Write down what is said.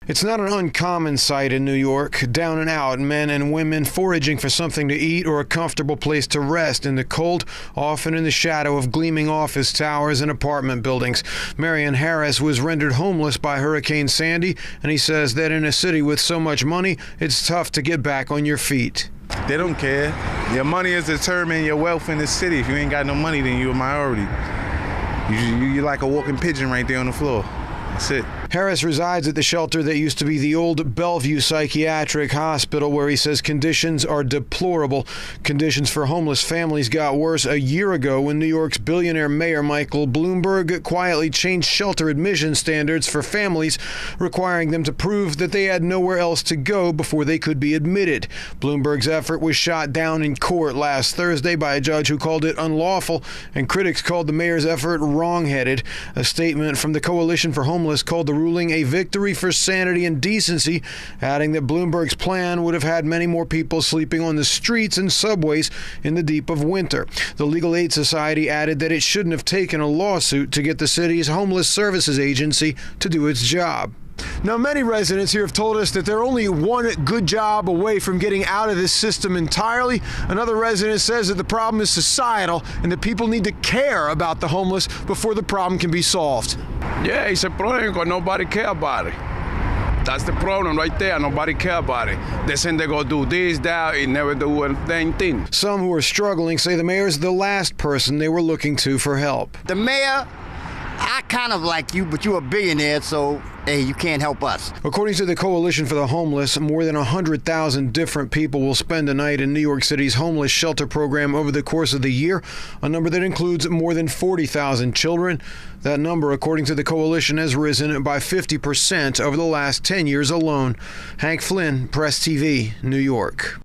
It's not an uncommon sight in New York. Down and out, men and women foraging for something to eat or a comfortable place to rest in the cold, often in the shadow of gleaming office towers and apartment buildings. Marion Harris was rendered homeless by Hurricane Sandy, and he says that in a city with so much money, it's tough to get back on your feet. They don't care. Your money is determining your wealth in the city. If you ain't got no money, then you're a minority. You're like a walking pigeon right there on the floor. That's it. Harris resides at the shelter that used to be the old Bellvue Psychiatric Hospital, where he says conditions are deplorable. Conditions for homeless families got worse a year ago when New York's billionaire Mayor Michael Bloomberg quietly changed shelter admission standards for families, requiring them to prove that they had nowhere else to go before they could be admitted. Bloomberg's effort was shot down in court last Thursday by a judge who called it unlawful, and critics called the mayor's effort wrongheaded. A statement from the Coalition for Homeless called the ruling a victory for sanity and decency, adding that Bloomberg's plan would have had many more people sleeping on the streets and subways in the deep of winter. The Legal Aid Society added that it shouldn't have taken a lawsuit to get the city's homeless services agency to do its job. Now, many residents here have told us that they're only one good job away from getting out of this system entirely. Another resident says that the problem is societal and that people need to care about the homeless before the problem can be solved. Yeah, it's a problem because nobody care about it. That's the problem right there. Nobody care about it. They say they go do this, that, and never do a dang thing. Some who are struggling say the mayor's the last person they were looking to for help. The mayor, I kind of like you, but you're a billionaire, so hey, you can't help us. According to the Coalition for the Homeless, more than 100,000 different people will spend a night in New York City's homeless shelter program over the course of the year, a number that includes more than 40,000 children. That number, according to the coalition, has risen by 50% over the last 10 years alone. Hank Flynn, Press TV, New York.